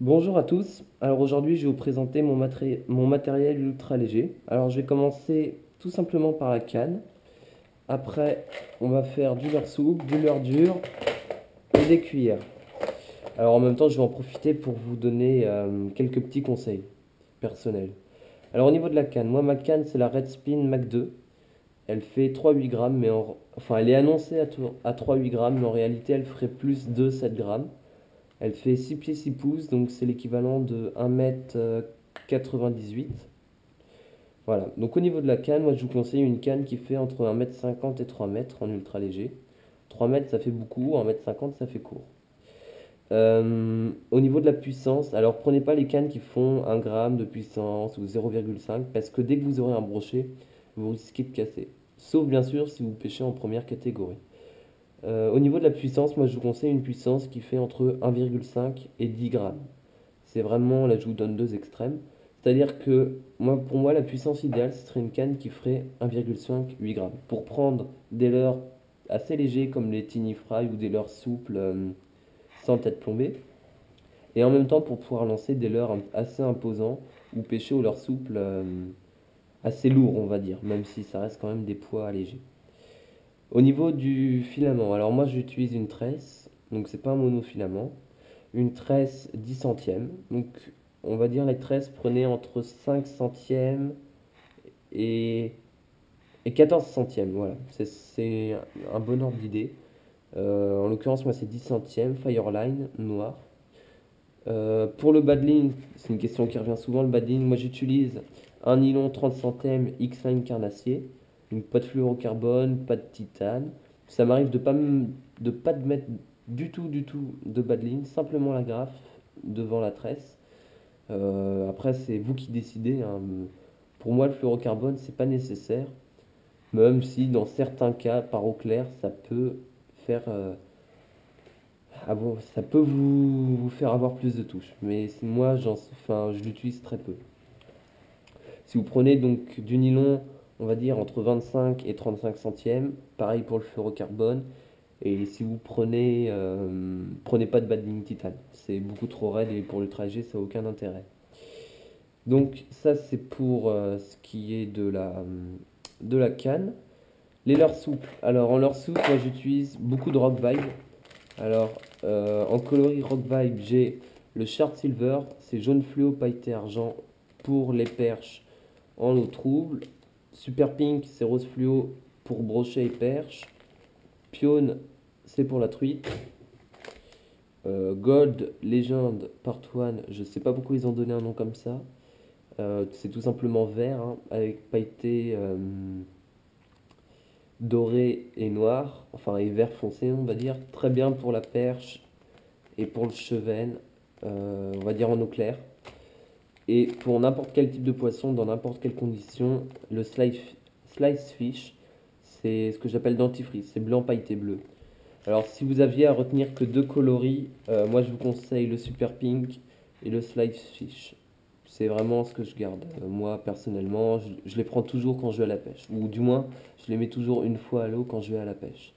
Bonjour à tous. Alors aujourd'hui, je vais vous présenter mon matériel ultra léger. Alors je vais commencer tout simplement par la canne. Après, on va faire du leurre souple, du leurre dur et des cuillères. Alors en même temps, je vais en profiter pour vous donner quelques petits conseils personnels. Alors au niveau de la canne, moi ma canne c'est la Red Spin Mac 2. Elle fait 3,8 grammes, enfin elle est annoncée à 3,8 grammes, mais en réalité elle ferait plus de 7 grammes. Elle fait 6 pieds 6 pouces, donc c'est l'équivalent de 1,98 m. Voilà, donc au niveau de la canne, moi je vous conseille une canne qui fait entre 1,50 m et 3 mètres en ultra léger. 3 mètres ça fait beaucoup, 1,50 m ça fait court. Au niveau de la puissance, alors prenez pas les cannes qui font 1 gramme de puissance ou 0,5 parce que dès que vous aurez un brochet, vous risquez de casser. Sauf bien sûr si vous pêchez en première catégorie. Au niveau de la puissance, moi je vous conseille une puissance qui fait entre 1,5 et 10 grammes. C'est vraiment, là je vous donne deux extrêmes. C'est-à-dire que moi, pour moi, la puissance idéale, ce serait une canne qui ferait 1,5 8 grammes. Pour prendre des leurres assez légers comme les tiny fry ou des leurres souples sans tête plombée. Et en même temps pour pouvoir lancer des leurres assez imposants ou pêcher au leurre souple assez lourd, on va dire, même si ça reste quand même des poids allégés. Au niveau du filament, alors moi j'utilise une tresse, donc c'est pas un monofilament, une tresse 10 centièmes. Donc on va dire les tresses prenaient entre 5 centièmes et, et 14 centièmes, voilà. C'est un bon ordre d'idée. En l'occurrence moi c'est 10 centièmes, Fireline, noir. Pour le badling, c'est une question qui revient souvent, le badling, moi j'utilise un nylon 30 centièmes X-Line carnassier, donc pas de fluorocarbone, pas de titane. Ça m'arrive de pas de mettre du tout de badling, simplement la graffe devant la tresse. Après c'est vous qui décidez, hein. Pour moi le fluorocarbone c'est pas nécessaire, même si dans certains cas, par eau claire, ça peut faire ça peut vous faire avoir plus de touches, mais moi, enfin, je l'utilise très peu. Si vous prenez donc du nylon, on va dire entre 25 et 35 centièmes, pareil pour le fluorocarbone, et si vous prenez pas de badling titane, c'est beaucoup trop raide et pour le trajet, ça n'a aucun intérêt. Donc ça, c'est pour ce qui est de la canne. Les leurres souples. Alors en leurre souple, moi j'utilise beaucoup de Rock Vibe. Alors, en coloris Rock Vibe, j'ai le Shard Silver, c'est jaune fluo pailleté argent pour les perches en eau trouble. Super Pink, c'est rose fluo pour brochet et perche. Pionne, c'est pour la truite. Gold Legend Part 1, je sais pas pourquoi ils ont donné un nom comme ça. C'est tout simplement vert, hein, avec pailleté doré et noir, enfin et vert foncé on va dire. Très bien pour la perche et pour le chevenne, on va dire en eau claire. Et pour n'importe quel type de poisson, dans n'importe quelle condition, le slice fish, c'est ce que j'appelle dentifrice, c'est blanc pailleté bleu. Alors si vous aviez à retenir que deux coloris, moi je vous conseille le super pink et le slice fish. C'est vraiment ce que je garde. Moi personnellement, je les prends toujours quand je vais à la pêche. Ou du moins, je les mets toujours une fois à l'eau quand je vais à la pêche.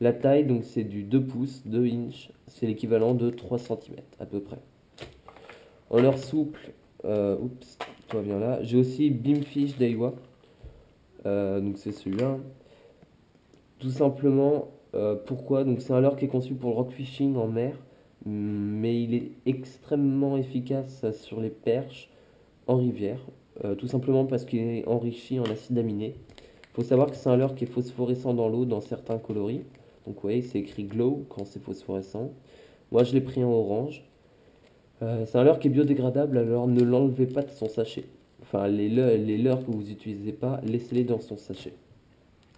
La taille, donc c'est du 2 pouces, 2 inches, c'est l'équivalent de 3 centimètres à peu près. En leurre souple, oups, toi viens là. J'ai aussi Beamfish Daiwa, donc c'est celui-là. Tout simplement, pourquoi? Donc c'est un leurre qui est conçu pour le rock fishing en mer, mais il est extrêmement efficace sur les perches en rivière, tout simplement parce qu'il est enrichi en acides aminés. Il faut savoir que c'est un leurre qui est phosphorescent dans l'eau dans certains coloris. Donc vous voyez, c'est écrit glow quand c'est phosphorescent. Moi je l'ai pris en orange. C'est un leurre qui est biodégradable, alors ne l'enlevez pas de son sachet. Enfin, les leurres que vous n'utilisez pas, laissez-les dans son sachet.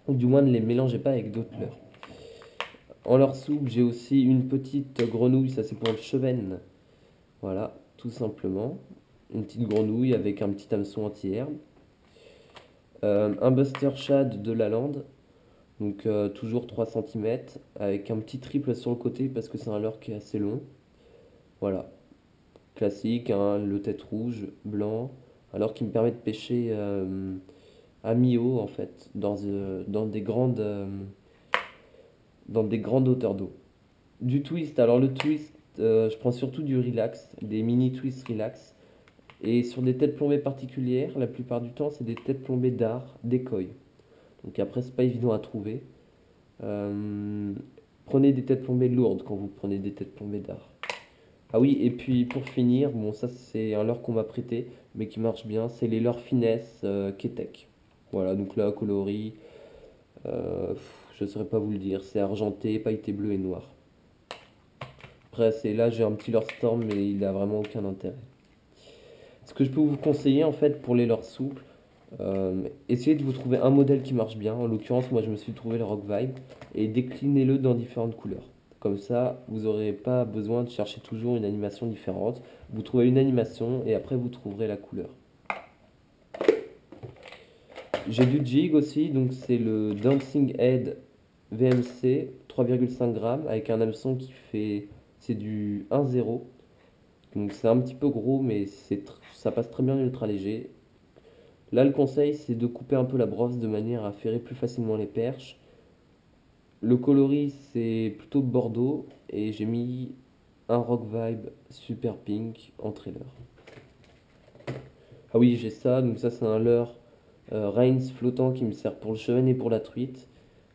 Ou du moins ne les mélangez pas avec d'autres leurres. En leurre souple, j'ai aussi une petite grenouille, ça c'est pour le chevenne. Voilà, tout simplement. Une petite grenouille avec un petit hameçon anti-herbe. Un Buster Shad de la lande, donc toujours 3 cm, avec un petit triple sur le côté parce que c'est un leurre qui est assez long. Voilà, classique, hein, le tête rouge, blanc, alors qui me permet de pêcher à mi-eau en fait, dans des grandes hauteurs d'eau. Du twist, alors le twist, je prends surtout du relax, des mini twists relax. Et sur des têtes plombées particulières, la plupart du temps, c'est des têtes plombées d'art, d'écoille. Donc après, c'est pas évident à trouver. Euh, Prenez des têtes plombées lourdes quand vous prenez des têtes plombées d'art. Ah oui, et puis pour finir, bon ça c'est un leurre qu'on m'a prêté, mais qui marche bien, c'est les leurres finesse Ketek. Voilà, donc là, coloris, je ne saurais pas vous le dire, c'est argenté, pailleté bleu et noir. Après, c'est là, j'ai un petit leurre Storm, mais il a vraiment aucun intérêt. Ce que je peux vous conseiller en fait pour les leurres souples, essayez de vous trouver un modèle qui marche bien. En l'occurrence, moi je me suis trouvé le Rock Vibe et déclinez-le dans différentes couleurs. Comme ça, vous n'aurez pas besoin de chercher toujours une animation différente. Vous trouvez une animation et après vous trouverez la couleur. J'ai du jig aussi, donc c'est le Dancing Head VMC 3,5 grammes avec un hameçon qui fait, c'est du 1,0. Donc c'est un petit peu gros, mais ça passe très bien ultra léger. Là, le conseil, c'est de couper un peu la brosse de manière à ferrer plus facilement les perches. Le coloris, c'est plutôt bordeaux et j'ai mis un Rock Vibe Super Pink en trailer. Ah oui, j'ai ça, donc ça c'est un leurre Reigns flottant qui me sert pour le cheven et pour la truite.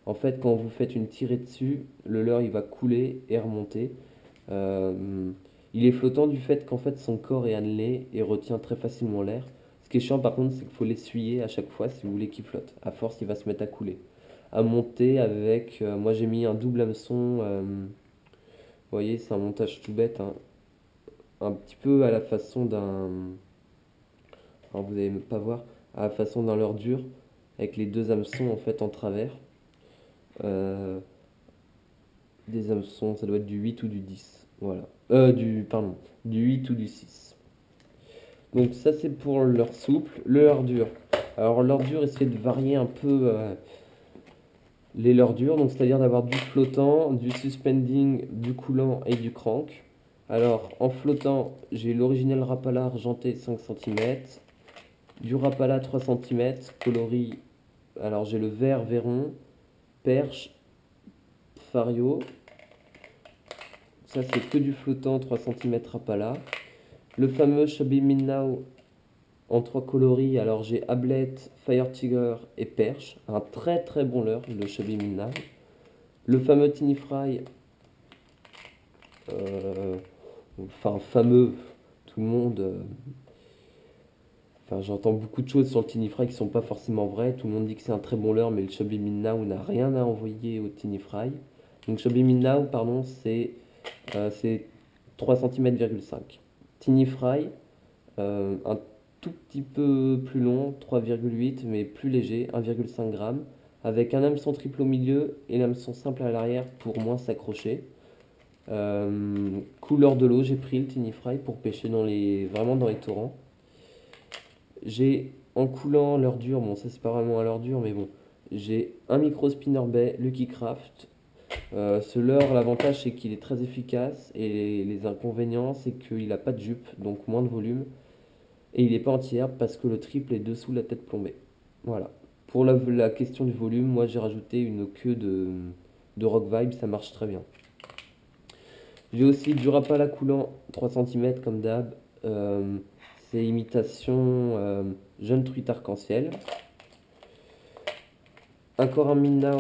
En fait, quand vous faites une tirée dessus, le leurre il va couler et remonter. Euh, il est flottant du fait qu'en fait son corps est annelé et retient très facilement l'air. Ce qui est chiant par contre, c'est qu'il faut l'essuyer à chaque fois si vous voulez qu'il flotte. À force, il va se mettre à couler. À monter avec, moi j'ai mis un double hameçon. Vous voyez, c'est un montage tout bête, hein, un petit peu à la façon d'un. Alors vous n'allez pas voir, à la façon d'un leurre dur, avec les deux hameçons en fait en travers. Euh, des hameçons, ça doit être du 8 ou du 10. Voilà. Pardon, du 8 ou du 6. Donc ça c'est pour le leurre souple. Le leurre dur. Alors leurre dur, essayez de varier un peu les leurres durs, donc c'est-à-dire d'avoir du flottant, du suspending, du coulant et du crank. Alors en flottant, j'ai l'original Rapala argenté 5 cm, du Rapala 3 cm, coloris, alors j'ai le vert Véron, perche, Fario. Ça c'est que du flottant 3 cm Rapala. Le fameux Chubby Minnow en 3 coloris, alors j'ai Ablet, Fire Tiger et Perche, un très très bon leurre, le Chubby Minnow. Le fameux Tiny Fry, enfin fameux, tout le monde, enfin j'entends beaucoup de choses sur le Tiny Fry qui sont pas forcément vraies, tout le monde dit que c'est un très bon leurre, mais le Chubby Minnow n'a rien à envoyer au Tiny Fry. Donc Chubby Minnow, pardon, c'est 3 cm,5. Tiny Fry, un tout petit peu plus long, 3,8 mais plus léger, 1,5 g, avec un hameçon triple au milieu et l'hameçon simple à l'arrière pour moins s'accrocher. Couleur de l'eau, j'ai pris le Tiny Fry pour pêcher vraiment dans les torrents. J'ai en coulant leurre dur, bon ça c'est pas vraiment un leurre dur mais bon, j'ai un micro spinner bay Lucky Craft. Ce leurre, l'avantage c'est qu'il est très efficace et les inconvénients c'est qu'il n'a pas de jupe, donc moins de volume. Et il n'est pas entière parce que le triple est dessous la tête plombée. Voilà. Pour la question du volume, moi j'ai rajouté une queue de Rock Vibe, ça marche très bien. J'ai aussi du Rapala coulant 3 cm comme d'hab. C'est imitation jeune truite arc-en-ciel. Encore un Minnow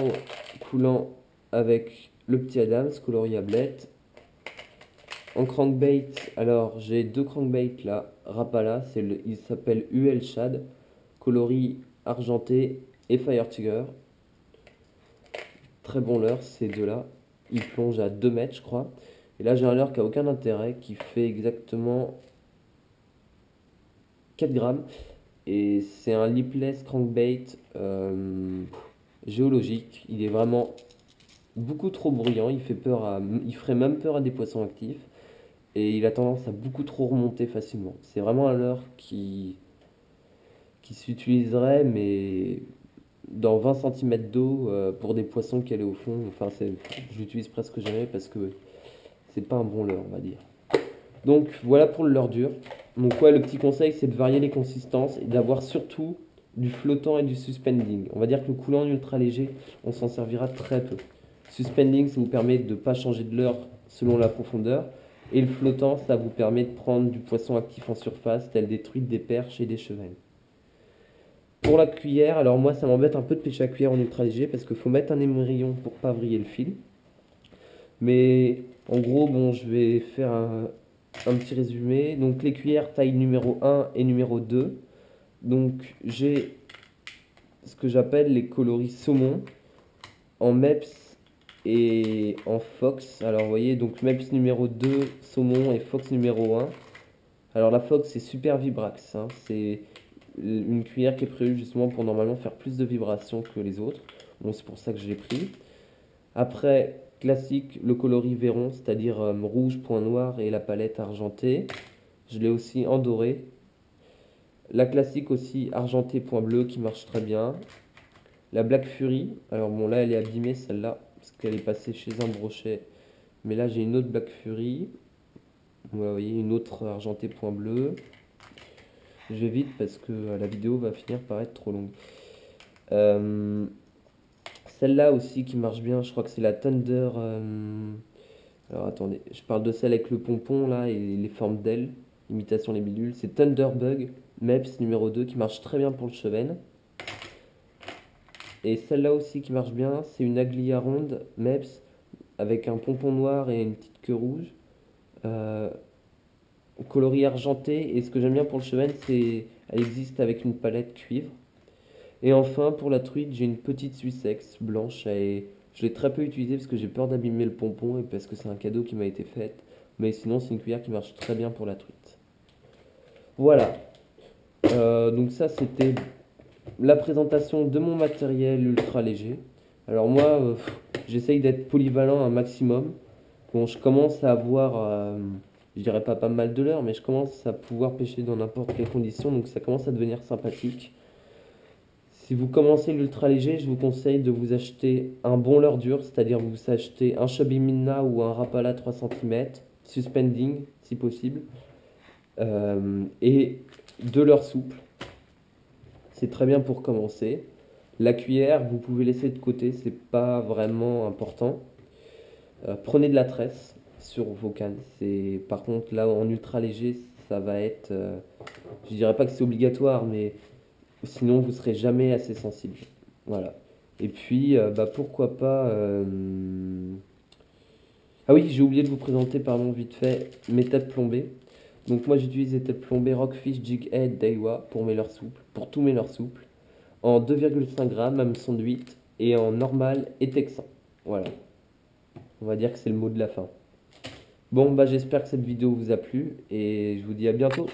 coulant avec le petit Adams, coloris Ablette. En crankbait, alors j'ai deux crankbaits là, Rapala, il s'appelle UL Shad, coloris argenté et Fire Tiger. Très bon leurre ces deux-là, ils plongent à 2 mètres je crois. Et là j'ai un leurre qui a aucun intérêt, qui fait exactement 4 grammes. Et c'est un lipless crankbait géologique, il est vraiment beaucoup trop bruyant, il ferait même peur à des poissons actifs. Et il a tendance à beaucoup trop remonter facilement. C'est vraiment un leurre qui s'utiliserait, mais dans 20 cm d'eau pour des poissons qui allaient au fond. Enfin, je l'utilise presque jamais parce que c'est pas un bon leurre, on va dire. Donc voilà pour le leurre dur. Donc ouais, le petit conseil, c'est de varier les consistances et d'avoir surtout du flottant et du suspending. On va dire que le coulant ultra léger, on s'en servira très peu. Suspending, ça vous permet de ne pas changer de leurre selon la profondeur. Et le flottant, ça vous permet de prendre du poisson actif en surface, tel des truites, des perches et des chevennes. Pour la cuillère, alors moi ça m'embête un peu de pêcher à cuillère en ultra léger parce qu'il faut mettre un émerillon pour pas vriller le fil. Mais en gros, bon, je vais faire un petit résumé. Donc les cuillères taille numéro 1 et numéro 2. Donc j'ai ce que j'appelle les coloris saumon en MEPS et en Fox. Alors vous voyez, donc MEPS numéro 2, saumon, et Fox numéro 1. Alors la Fox c'est super vibrax, hein. C'est une cuillère qui est prévue justement pour normalement faire plus de vibrations que les autres. Bon, c'est pour ça que je l'ai pris. Après, classique, le coloris Véron, c'est-à-dire rouge, point noir et la palette argentée. Je l'ai aussi en doré. La classique aussi, argentée, point bleu, qui marche très bien. La Black Fury, alors bon là elle est abîmée celle-là, parce qu'elle est passée chez un brochet. Mais là j'ai une autre Black Fury. Vous voyez, une autre argentée, point bleu. Je vais vite parce que la vidéo va finir par être trop longue. Celle-là aussi qui marche bien, je crois que c'est la Thunder. Alors attendez, je parle de celle avec le pompon là et les formes d'ailes, imitation libellule. C'est Thunderbug MEPS numéro 2 qui marche très bien pour le cheven. Et celle-là aussi qui marche bien, c'est une Aglia ronde MEPS avec un pompon noir et une petite queue rouge. Coloris argenté. Et ce que j'aime bien pour le cheven, c'est elle existe avec une palette cuivre. Et enfin, pour la truite, j'ai une petite Sussex blanche et je l'ai très peu utilisée parce que j'ai peur d'abîmer le pompon et parce que c'est un cadeau qui m'a été fait. Mais sinon, c'est une cuillère qui marche très bien pour la truite. Voilà. Donc ça, c'était la présentation de mon matériel ultra léger. Alors moi, j'essaye d'être polyvalent un maximum. Bon, je commence à avoir, je dirais pas mal de l'heure, mais je commence à pouvoir pêcher dans n'importe quelle condition, donc ça commence à devenir sympathique. Si vous commencez l'ultra léger, je vous conseille de vous acheter un bon leurre dur, c'est-à-dire vous achetez un Chubby Minnow ou un Rapala 3 cm, suspending si possible, et deux leurres souples. C'est très bien pour commencer. La cuillère, vous pouvez laisser de côté, c'est pas vraiment important. Prenez de la tresse sur vos cannes. Par contre, là en ultra léger, ça va être, je dirais pas que c'est obligatoire, mais sinon vous serez jamais assez sensible. Voilà. Et puis, bah, pourquoi pas. Ah oui, j'ai oublié de vous présenter, pardon, vite fait, mes têtes plombées. Donc moi j'utilise les têtes plombées Rockfish Jig Head Daiwa pour mes leurres souples, pour tous mes leurres souples, en 2,5 grammes, hameçon de 8, et en normal et texan. Voilà. On va dire que c'est le mot de la fin. Bon, bah j'espère que cette vidéo vous a plu, et je vous dis à bientôt.